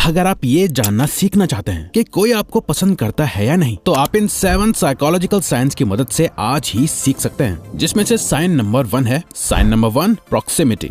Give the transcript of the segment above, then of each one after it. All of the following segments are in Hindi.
अगर आप ये जानना सीखना चाहते हैं कि कोई आपको पसंद करता है या नहीं, तो आप इन 7 साइकोलॉजिकल साइंस की मदद से आज ही सीख सकते हैं, जिसमें से साइन नंबर 1 है। Sign number 1, proximity.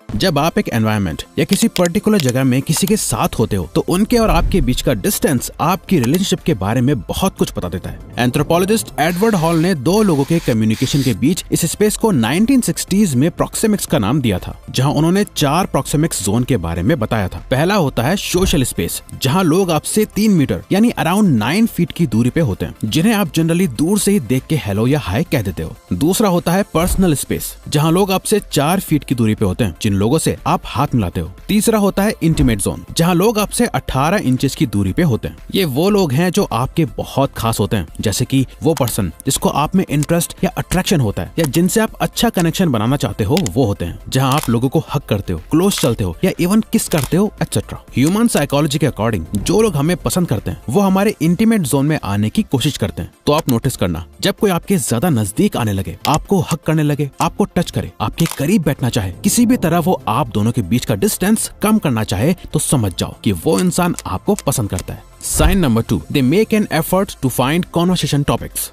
जब आप एक एनवायरनमेंट या किसी पर्टिकुलर जगह में किसी के साथ होते हो, तो उनके और आपके बीच का डिस्टेंस आपकी रिलेशनशिप के बारे में बहुत कुछ बता देता है। एंथ्रोपोलॉजिस्ट एडवर्ड हॉल ने 2 लोगों के कम्युनिकेशन के बीच इस स्पेस को 1960s में प्रॉक्सिमिक्स का नाम दिया था, जहां उन्होंने 4 प्रॉक्सिमिक्स जोन के बारे में बताया था। पहला होता है सोशल स्पेस, जहां लोग आपसे 3 मीटर यानी अराउंड 9 फीट की दूरी पे होते हैं, जिन्हें आप जनरली दूर से ही देख के हेलो या हाय कह देते हो। दूसरा होता है पर्सनल स्पेस, जहां लोग आपसे 4 फीट की दूरी पे होते हैं, जिन लोगों से आप हाथ मिलाते हो। तीसरा होता है इंटीमेट जोन, जहां लोग आपसे 18 इंचेस की दूरी पे होते हैं। ये वो लोग हैं जो आपके बहुत खास होते हैं, जैसे कि वो पर्सन जिसको आप में इंटरेस्ट या अट्रैक्शन होता है, या जिनसे आप अच्छा कनेक्शन बनाना चाहते हो, वो होते हैं। जहां आप लोगों को हक करते हो, क्लोज चलते हो या इवन किस करते हो, एटसेट्रा। ह्यूमन साइकोलॉजी के अकॉर्डिंग जो लोग हमें पसंद करते हैं, वो हमारे इंटीमेट जोन में आने की कोशिश करते हैं। तो आप नोटिस करना, जब कोई आपके ज्यादा नजदीक आने लगे, आपको हक करने लगे, आपको टच करे, आपके करीब बैठना चाहे, किसी भी तरह वो आप दोनों के बीच का डिस्टेंस कम करना चाहे, तो समझ जाओ कि वो इंसान आपको पसंद करता है। Sign number 2, they make an effort to find conversation topics.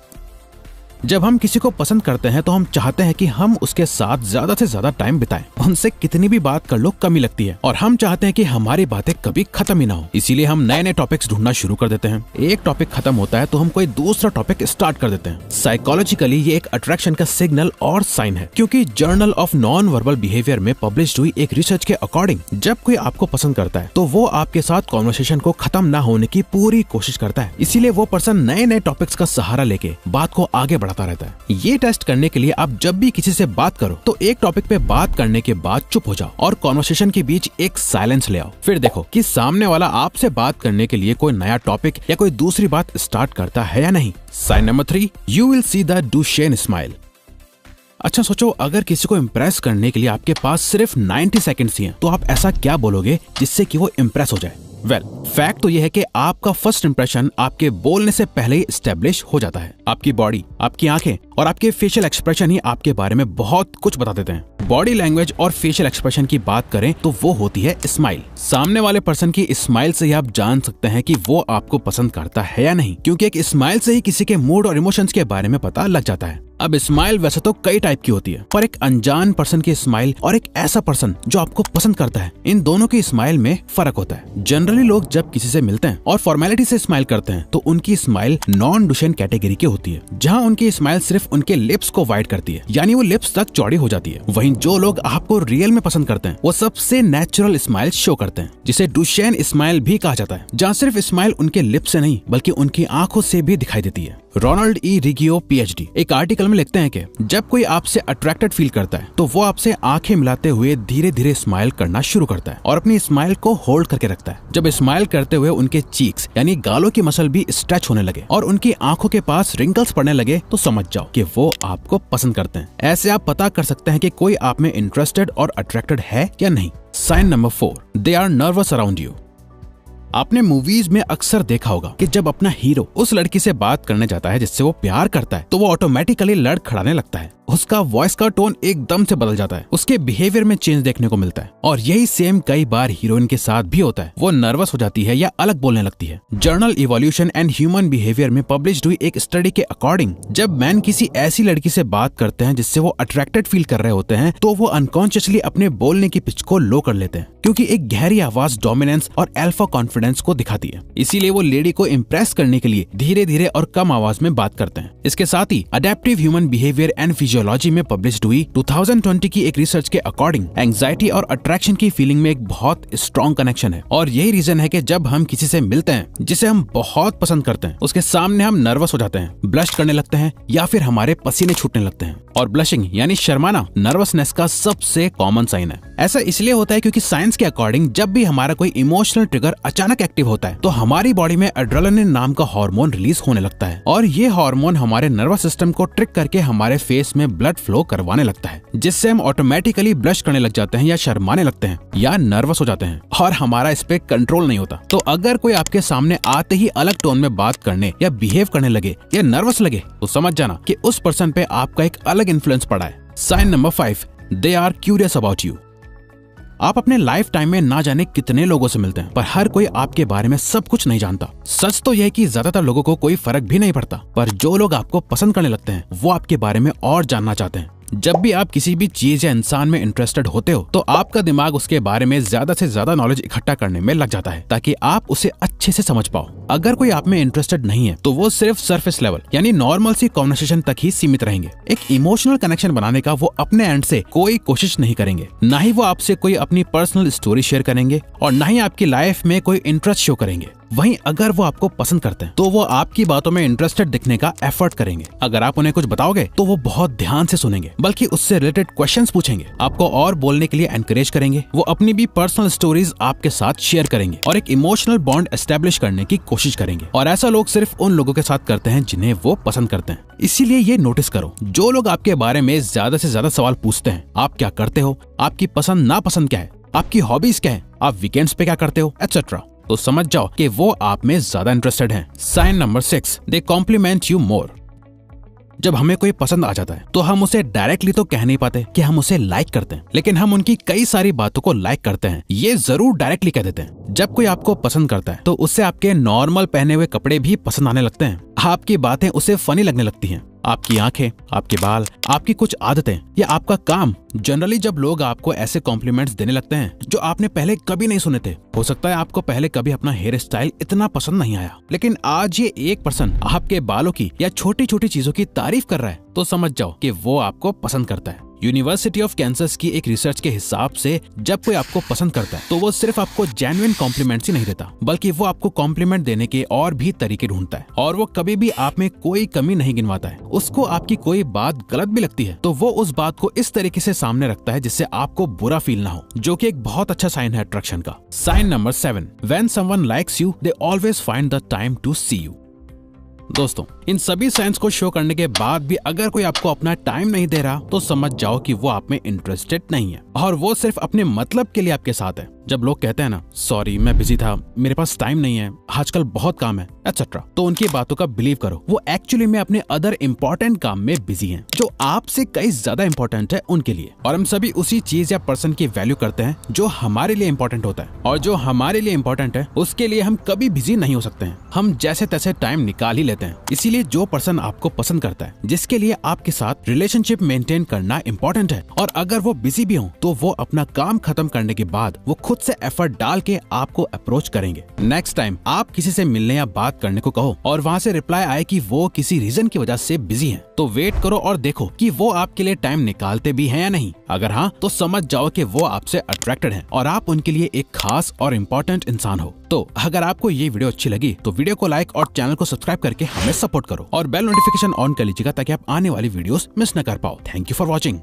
जब हम किसी को पसंद करते हैं, तो हम चाहते हैं कि हम उसके साथ ज्यादा से ज्यादा टाइम बिताएं। उनसे कितनी भी बात कर लो कमी लगती है, और हम चाहते हैं कि हमारी बातें कभी खत्म ही ना हो। इसीलिए हम नए नए टॉपिक्स ढूंढना शुरू कर देते हैं। एक टॉपिक खत्म होता है तो हम कोई दूसरा टॉपिक स्टार्ट कर देते हैं। साइकोलॉजिकली ये एक अट्रैक्शन का सिग्नल और साइन है, क्योंकि journal of non verbal behaviour में पब्लिश हुई एक रिसर्च के अकॉर्डिंग, जब कोई आपको पसंद करता है तो वो आपके साथ कॉन्वर्सेशन को खत्म ना होने की पूरी कोशिश करता है। इसीलिए वो पर्सन नए नए टॉपिक्स का सहारा लेके बात को आगे बढ़ाता रहता है। ये टेस्ट करने के लिए आप जब भी किसी से बात करो, तो एक टॉपिक पे बात करने के बाद चुप हो जाओ और कॉन्वर्सेशन के बीच एक साइलेंस ले आओ। फिर देखो कि सामने वाला आपसे बात करने के लिए कोई नया टॉपिक या कोई दूसरी बात स्टार्ट करता है या नहीं। Sign number 3, you will see the Duchenne smile. अच्छा सोचो, अगर किसी को इम्प्रेस करने के लिए आपके पास सिर्फ 90 सेकंड्स ही हैं, तो आप ऐसा क्या बोलोगे जिससे कि वो इम्प्रेस हो जाए? फैक्ट तो यह है कि आपका फर्स्ट इंप्रेशन आपके बोलने से पहले ही एस्टेब्लिश हो जाता है। आपकी बॉडी, आपकी आंखें और आपके फेशियल एक्सप्रेशन ही आपके बारे में बहुत कुछ बता देते हैं। बॉडी लैंग्वेज और फेशियल एक्सप्रेशन की बात करें तो वो होती है स्माइल। सामने वाले पर्सन की स्माइल से ही आप जान सकते हैं कि वो आपको पसंद करता है या नहीं, क्योंकि एक स्माइल से ही किसी के मूड और इमोशंस के बारे में पता लग जाता है। अब स्माइल वैसे तो कई टाइप की होती है, पर एक अनजान पर्सन की स्माइल और एक ऐसा पर्सन जो आपको पसंद करता है, इन दोनों की स्माइल में फर्क होता है। जनरली लोग जब किसी से मिलते हैं और फॉर्मेलिटी से स्माइल करते हैं, तो उनकी स्माइल नॉन डुशेन कैटेगरी की होती है, जहां उनकी स्माइल सिर्फ उनके लिप्स को वाइड करती है, यानी वो लिप्स तक चौड़ी हो जाती है। वहीं जो लोग आपको रियल में पसंद करते हैं, वो सबसे नेचुरल स्माइल शो करते हैं, जिसे डुशेन स्माइल भी कहा जाता है, जहाँ सिर्फ स्माइल उनके लिप्स से नहीं बल्कि उनकी आंखों से भी दिखाई देती है। रोनाल्ड ई रिगियो PhD एक आर्टिकल में लिखते हैं कि जब कोई आपसे अट्रैक्टेड फील करता है, तो वो आपसे आंखें मिलाते हुए धीरे धीरे स्माइल करना शुरू करता है और अपनी स्माइल को होल्ड करके रखता है। जब स्माइल करते हुए उनके चीक्स यानी गालों की मसल भी स्ट्रेच होने लगे और उनकी आंखों के पास रिंकल्स पड़ने लगे, तो समझ जाओ कि वो आपको पसंद करते हैं। ऐसे आप पता कर सकते हैं कि कोई आप में इंटरेस्टेड और अट्रैक्टेड है या नहीं। Sign number 4, they are nervous around you. आपने मूवीज में अक्सर देखा होगा कि जब अपना हीरो उस लड़की से बात करने जाता है जिससे वो प्यार करता है, तो वो ऑटोमेटिकली लड़खड़ाने लगता है। उसका वॉइस का टोन एकदम से बदल जाता है, उसके बिहेवियर में चेंज देखने को मिलता है। और यही सेम कई बार हीरोइन के साथ भी होता है। वो नर्वस हो जाती है या अलग बोलने लगती है। Journal evolution and human behaviour में पब्लिश हुई एक स्टडी के अकॉर्डिंग, जब मैन किसी ऐसी लड़की से बात करते हैं जिससे वो अट्रैक्टेड फील कर रहे होते हैं, तो वो अनकॉन्शियसली अपने बोलने की पिच को लो कर लेते हैं, क्योंकि एक गहरी आवाज डोमिनेंस और अल्फा कॉन्फिडेंस को दिखाती है। इसीलिए वो लेडी को इम्प्रेस करने के लिए धीरे धीरे और कम आवाज में बात करते हैं। इसके साथ ही adaptive human behaviour and physiology में पब्लिश हुई 2020 की एक रिसर्च के अकॉर्डिंग, एंजाइटी और अट्रैक्शन की फीलिंग में एक बहुत स्ट्रॉन्ग कनेक्शन है। और यही रीजन है कि जब हम किसी से मिलते हैं जिसे हम बहुत पसंद करते हैं, उसके सामने हम नर्वस हो जाते हैं, ब्लश करने लगते हैं या फिर हमारे पसीने छूटने लगते हैं। और ब्लशिंग यानी शर्माना नर्वसनेस का सबसे कॉमन साइन है। ऐसा इसलिए होता है क्योंकि साइंस के अकॉर्डिंग जब भी हमारा कोई इमोशनल ट्रिगर अचानक एक्टिव होता है, तो हमारी बॉडी में एड्रेनालिन नाम का हार्मोन रिलीज होने लगता है। और ये हार्मोन हमारे नर्वस सिस्टम को ट्रिक करके हमारे फेस में ब्लड फ्लो करवाने लगता है, जिससे हम ऑटोमेटिकली ब्लश करने लग जाते हैं या शर्माने लगते हैं या नर्वस हो जाते हैं, और हमारा इस पे कंट्रोल नहीं होता। तो अगर कोई आपके सामने आते ही अलग टोन में बात करने या बिहेव करने लगे या नर्वस लगे, तो समझ जाना कि उस पर्सन पे आपका एक अलग इन्फ्लुएंस पड़ा है। Sign number 5, they are curious about you. आप अपने लाइफ टाइम में ना जाने कितने लोगों से मिलते हैं, पर हर कोई आपके बारे में सब कुछ नहीं जानता। सच तो यह है कि ज्यादातर लोगों को कोई फर्क भी नहीं पड़ता, पर जो लोग आपको पसंद करने लगते हैं वो आपके बारे में और जानना चाहते हैं। जब भी आप किसी भी चीज या इंसान में इंटरेस्टेड होते हो तो आपका दिमाग उसके बारे में ज्यादा से ज्यादा नॉलेज इकट्ठा करने में लग जाता है ताकि आप उसे अच्छे से समझ पाओ। अगर कोई आप में इंटरेस्टेड नहीं है तो वो सिर्फ सरफेस लेवल यानी नॉर्मल सी कॉन्वर्सेशन तक ही सीमित रहेंगे। एक इमोशनल कनेक्शन बनाने का वो अपने एंड से कोई कोशिश नहीं करेंगे, ना ही वो आपसे कोई अपनी पर्सनल स्टोरी शेयर करेंगे और ना ही आपकी लाइफ में कोई इंटरेस्ट शो करेंगे। वहीं अगर वो आपको पसंद करते हैं तो वो आपकी बातों में इंटरेस्टेड दिखने का एफर्ट करेंगे। अगर आप उन्हें कुछ बताओगे तो वो बहुत ध्यान से सुनेंगे, बल्कि उससे रिलेटेड क्वेश्चंस पूछेंगे, आपको और बोलने के लिए एनकरेज करेंगे। वो अपनी भी पर्सनल स्टोरीज आपके साथ शेयर करेंगे और एक इमोशनल बॉन्ड एस्टेब्लिश करने की कोशिश करेंगे। और ऐसा लोग सिर्फ उन लोगों के साथ करते हैं जिन्हें वो पसंद करते हैं। इसीलिए ये नोटिस करो, जो लोग आपके बारे में ज्यादा से ज्यादा सवाल पूछते हैं, आप क्या करते हो, आपकी पसंद नापसंद क्या है, आपकी हॉबीज क्या है, आप वीकेंड्स पे क्या करते हो, एटसेट्रा, तो समझ जाओ कि वो आप में ज्यादा इंटरेस्टेड हैं। Sign number 6, they compliment you more. जब हमें कोई पसंद आ जाता है तो हम उसे डायरेक्टली तो कह नहीं पाते कि हम उसे लाइक करते हैं, लेकिन हम उनकी कई सारी बातों को लाइक करते हैं। ये जरूर डायरेक्टली कह देते हैं। जब कोई आपको पसंद करता है तो उससे आपके नॉर्मल पहने हुए कपड़े भी पसंद आने लगते हैं, आपकी बातें उसे फनी लगने लगती हैं, आपकी आंखें, आपके बाल, आपकी कुछ आदतें या आपका काम। जनरली जब लोग आपको ऐसे कॉम्प्लीमेंट्स देने लगते हैं जो आपने पहले कभी नहीं सुने थे, हो सकता है आपको पहले कभी अपना हेयर स्टाइल इतना पसंद नहीं आया, लेकिन आज ये 1% आपके बालों की या छोटी छोटी चीजों की तारीफ कर रहा है, तो समझ जाओ कि वो आपको पसंद करता है। यूनिवर्सिटी ऑफ कैंसस की एक रिसर्च के हिसाब से जब कोई आपको पसंद करता है तो वो सिर्फ आपको जेन्युइन कॉम्प्लीमेंट्स ही नहीं देता, बल्कि वो आपको कॉम्प्लीमेंट देने के और भी तरीके ढूंढता है। और वो कभी भी आप में कोई कमी नहीं गिनवाता है। उसको आपकी कोई बात गलत भी लगती है तो वो उस बात को इस तरीके से सामने रखता है जिससे आपको बुरा फील ना हो, जो कि एक बहुत अच्छा साइन है अट्रैक्शन का। Sign number 7, when someone likes you they always find the time to see you. दोस्तों, इन सभी साइंस को शो करने के बाद भी अगर कोई आपको अपना टाइम नहीं दे रहा तो समझ जाओ कि वो आप में इंटरेस्टेड नहीं है और वो सिर्फ अपने मतलब के लिए आपके साथ है। जब लोग कहते हैं ना, सॉरी मैं बिजी था, मेरे पास टाइम नहीं है, आजकल बहुत काम है, एटसेट्रा, तो उनकी बातों का बिलीव करो। वो एक्चुअली में अपने अदर इम्पोर्टेंट काम में बिजी हैं, जो आपसे कई ज्यादा इम्पोर्टेंट है उनके लिए। और हम सभी उसी चीज या पर्सन की वैल्यू करते हैं जो हमारे लिए इम्पोर्टेंट होता है, और जो हमारे लिए इम्पोर्टेंट है उसके लिए हम कभी बिजी नहीं हो सकते हैं। हम जैसे तैसे टाइम निकाल ही लेते हैं। इसीलिए जो पर्सन आपको पसंद करता है, जिसके लिए आपके साथ रिलेशनशिप मेंटेन करना इम्पोर्टेंट है, और अगर वो बिजी भी हो तो वो अपना काम खत्म करने के बाद वो खुद से एफर्ट डाल के आपको अप्रोच करेंगे। नेक्स्ट टाइम आप किसी से मिलने या बात करने को कहो और वहाँ से रिप्लाई आए कि वो किसी रीजन की वजह से बिजी हैं, तो वेट करो और देखो कि वो आपके लिए टाइम निकालते भी हैं या नहीं। अगर हाँ, तो समझ जाओ कि वो आपसे अट्रैक्टेड हैं और आप उनके लिए एक खास और इम्पोर्टेंट इंसान हो। तो अगर आपको ये वीडियो अच्छी लगी तो वीडियो को लाइक और चैनल को सब्सक्राइब करके हमें सपोर्ट करो और बेल नोटिफिकेशन ऑन कर लीजिएगा ताकि आप आने वाली वीडियोस मिस न कर पाओ। Thank you for watching.